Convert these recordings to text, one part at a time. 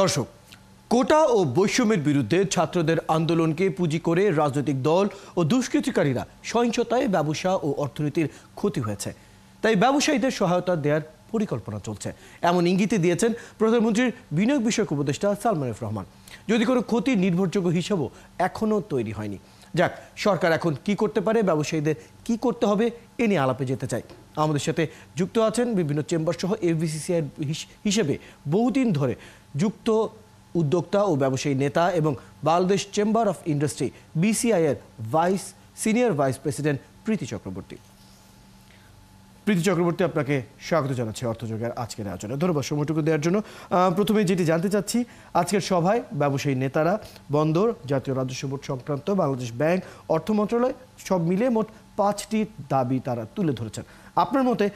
দর্শক, কোটা ও বৈষম্যের বিরুদ্ধে ছাত্রদের আন্দোলনকে পুঁজি করে রাজনৈতিক দল ও দুষ্কৃতিকারীরা সহিংসতায় ব্যবসা ও অর্থনীতির ক্ষতি হয়েছে, তাই ব্যবসায়ীদের সহায়তা দেওয়ার পরিকল্পনা চলছে, এমন ইঙ্গিতে দিয়েছেন প্রধানমন্ত্রীর বিনিয়োগ বিষয়ক উপদেষ্টা সালমান এফ রহমান। যদি কোনো ক্ষতির নির্ভরযোগ্য হিসাবও এখনও তৈরি হয়নি। যাক, সরকার এখন কি করতে পারে, ব্যবসায়ীদের কি করতে হবে, এ নিয়ে আলাপে যেতে চাই। আমাদের সাথে যুক্ত আছেন বিভিন্ন চেম্বার সহ এফবিসিসিআই হিসেবে বহুদিন ধরে যুক্ত উদ্যোক্তা ও ব্যবসায়ী নেতা এবং Bangladesh chamber of industry BCI এর সিনিয়র ভাইস প্রেসিডেন্ট প্রীতি চক্রবর্তী। আপনাকে স্বাগত জানাচ্ছি অর্থযোগের আজকের আয়োজনে। ধন্যবাদ সময়টুকু দেওয়ার জন্য। প্রথমে যেটি জানতে চাচ্ছি, আজকের সভায় ব্যবসায়ী নেতারা বন্দর, জাতীয় রাজস্ব বোর্ড সংক্রান্ত, বাংলাদেশ ব্যাংক, অর্থ মন্ত্রণালয় সব মিলে মোট 5টি দাবি তারা তুলে ধরেছেন। আপনার মতে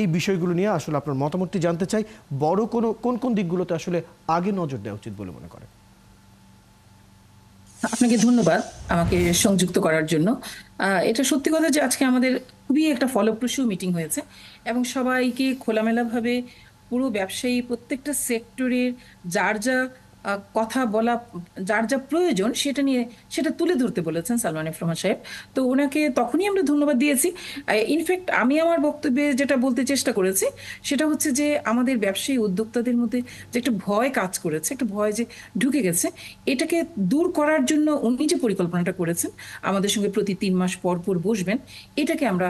এই বিষয়গুলো নিয়ে আসলে আপনার মতামতটি জানতে চাই। বড় কোন দিকগুলোতে আসলে আগে নজর দেওয়া উচিত বলে মনে করেন? আপনাকে ধন্যবাদ আমাকে সংযুক্ত করার জন্য। এটা সত্যি কথা যে আজকে আমাদের খুবই একটা ফলপ্রসূ মিটিং হয়েছে এবং সবাইকে খোলামেলাভাবে পুরো ব্যবসায়ী প্রত্যেকটা সেক্টরের যার যা কথা বলা, যার যা প্রয়োজন সেটা তুলে ধরতে বলেছেন সালমান এফ রহমান সাহেব। তো ওনাকে তখনই আমরা ধন্যবাদ দিয়েছি। ইনফ্যাক্ট আমি আমার বক্তব্যে যেটা বলতে চেষ্টা করেছি সেটা হচ্ছে যে আমাদের ব্যবসায়ী উদ্যোক্তাদের মধ্যে যে একটা ভয় কাজ করেছে, একটা ভয় যে ঢুকে গেছে, এটাকে দূর করার জন্য উনি যে পরিকল্পনাটা করেছেন আমাদের সঙ্গে প্রতি 3 মাস পর পর বসবেন, এটাকে আমরা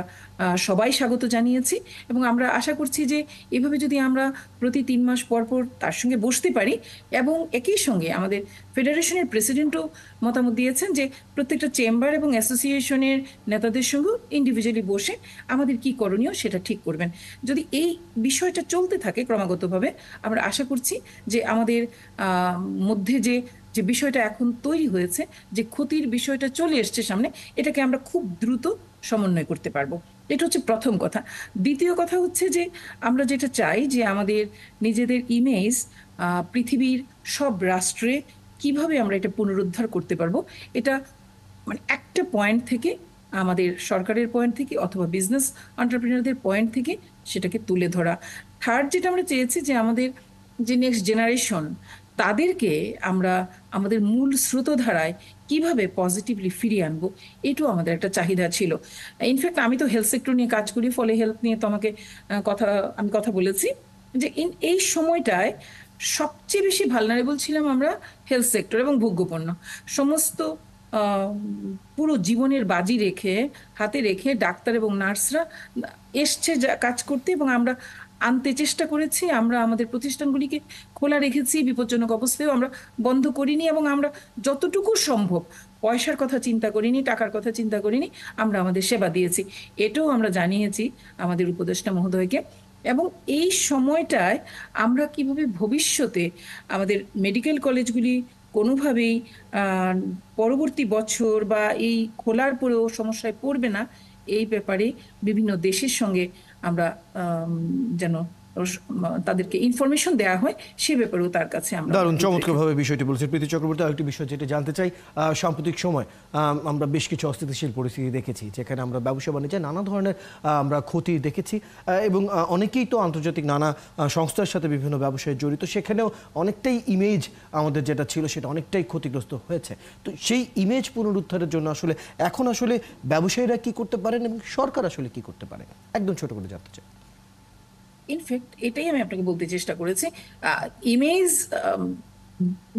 সবাই স্বাগত জানিয়েছি এবং আমরা আশা করছি যে এভাবে যদি আমরা প্রতি 3 মাস পর পর তার সঙ্গে বসতে পারি, এবং একই সঙ্গে আমাদের ফেডারেশনের প্রেসিডেন্টও মতামত দিয়েছেন যে প্রত্যেকটা চেম্বার এবং অ্যাসোসিয়েশনের নেতাদের সঙ্গেও ইন্ডিভিজুয়ালি বসে আমাদের কি করণীয় সেটা ঠিক করবেন। যদি এই বিষয়টা চলতে থাকে ক্রমাগতভাবে, আমরা আশা করছি যে আমাদের মধ্যে যে বিষয়টা এখন তৈরি হয়েছে, যে ক্ষতির বিষয়টা চলে এসছে সামনে, এটাকে আমরা খুব দ্রুত সমন্বয় করতে পারবো। এটা হচ্ছে প্রথম কথা। দ্বিতীয় কথা হচ্ছে যে আমরা যেটা চাই যে আমাদের নিজেদের ইমেজ পৃথিবীর সব রাষ্ট্রে কিভাবে আমরা এটা পুনরুদ্ধার করতে পারবো, এটা মানে একটা পয়েন্ট থেকে, আমাদের সরকারের পয়েন্ট থেকে অথবা বিজনেস এন্টারপ্রেনারদের পয়েন্ট থেকে সেটাকে তুলে ধরা। থার্ড যেটা আমরা চেয়েছি যে আমাদের যে নেক্সট জেনারেশন, তাদেরকে আমরা আমাদের মূল স্রোতধারায় কিভাবে পজিটিভলি ফিরিয়ে আনবো, এটাও আমাদের একটা চাহিদা ছিল। ইনফ্যাক্ট আমি তো হেলথ সেক্টর নিয়ে কাজ করি, ফলে হেলথ নিয়ে তো আমি কথা বলেছি যে এই সময়টায় সবচেয়ে বেশি ভালনারেবল ছিলাম আমরা হেলথ সেক্টর এবং ভোগ্যপণ্য। সমস্ত পুরো জীবনের বাজি রেখে হাতে রেখে ডাক্তার এবং নার্সরা এসছে কাজ করতে, এবং আমরা আনতে চেষ্টা করেছি। আমরা আমাদের প্রতিষ্ঠানগুলিকে খোলা রেখেছি, বিপজ্জনক অবস্থায়ও আমরা বন্ধ করিনি, এবং আমরা যতটুকু সম্ভব পয়সার কথা চিন্তা করিনি, টাকার কথা চিন্তা করিনি, আমরা আমাদের সেবা দিয়েছি। এটাও আমরা জানিয়েছি আমাদের উপদেষ্টা মহোদয়কে। এবং এই সময়টায় আমরা কিভাবে ভবিষ্যতে আমাদের মেডিকেল কলেজগুলি কোনোভাবেই পরবর্তী বছর বা এই খোলার পরেও সমস্যায় পড়বে না, এই ব্যাপারে বিভিন্ন দেশের সঙ্গে আমরা যেন তাদেরকে ইনফরমেশন দেওয়া হয়, সে ব্যাপারেও তার কাছে আমরা। দারুণ চমৎকারভাবে বিষয়টি বলেছেন প্রীতি চক্রবর্তী। আরেকটি বিষয় যেটা জানতে চাই, সাম্প্রতিক সময় আমরা বেশ কিছু অস্থিতিশীল পরিস্থিতি দেখেছি, যেখানে আমরা ব্যবসা বাণিজ্যে নানা ধরনের আমরা ক্ষতি দেখেছি, এবং অনেকেই তো আন্তর্জাতিক নানা সংস্থার সাথে বিভিন্ন ব্যবসায় জড়িত, সেখানেও অনেকটাই ইমেজ আমাদের যেটা ছিল সেটা অনেকটাই ক্ষতিগ্রস্ত হয়েছে। তো সেই ইমেজ পুনরুদ্ধারের জন্য আসলে এখন আসলে ব্যবসায়ীরা কি করতে পারেন এবং সরকার আসলে কি করতে পারে, একদম ছোট করে জানতে চাই। ইনফ্যাক্ট এটাই আমি আপনাকে বলতে চেষ্টা করেছি। ইমেজ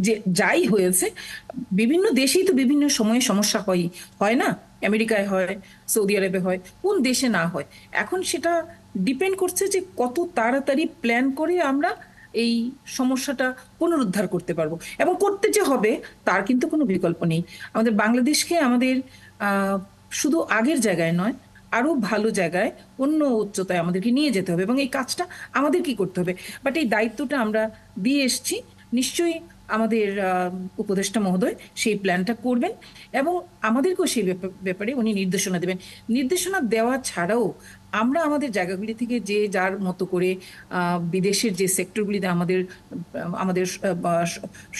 যে যাই হয়েছে, বিভিন্ন দেশেই তো বিভিন্ন সময়ে সমস্যা হয় না? আমেরিকায় হয়, সৌদি আরবে হয়, কোন দেশে না হয়? এখন সেটা ডিপেন্ড করছে যে কত তাড়াতাড়ি প্ল্যান করে আমরা এই সমস্যাটা পুনরুদ্ধার করতে পারবো, এবং করতে যে হবে তার কিন্তু কোনো বিকল্প নেই। আমাদের বাংলাদেশকে আমাদের শুধু আগের জায়গায় নয়, আরো ভালো জায়গায়, অন্য উচ্চতায় আমাদেরকে নিয়ে যেতে হবে, এবং এই কাজটা আমাদের কি করতে হবে। বাট এই দায়িত্বটা আমরা দিয়ে এসছি। নিশ্চয়ই আমাদের উপদেষ্টা মহোদয় সেই প্ল্যানটা করবেন, এবং আমাদেরকেও সেই ব্যাপারে উনি নির্দেশনা দেবেন। নির্দেশনা দেওয়া ছাড়াও আমরা আমাদের জায়গাগুলি থেকে যে যার মতো করে বিদেশের যে সেক্টরগুলিতে আমাদের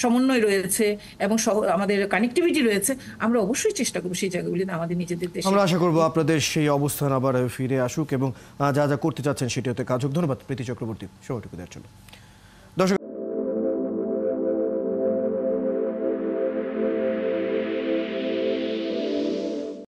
সমন্বয় রয়েছে এবং আমাদের কানেক্টিভিটি রয়েছে, আমরা অবশ্যই চেষ্টা করবো সেই জায়গাগুলিতে আমাদের নিজেদের দেশে। আমরা আশা করবো আপনাদের সেই অবস্থান আবার ফিরে আসুক এবং যা যা করতে চাচ্ছেন সেটি হতে কাজ হোক। ধন্যবাদ প্রীতি চক্রবর্তী সময়টুকু দেওয়ার জন্য।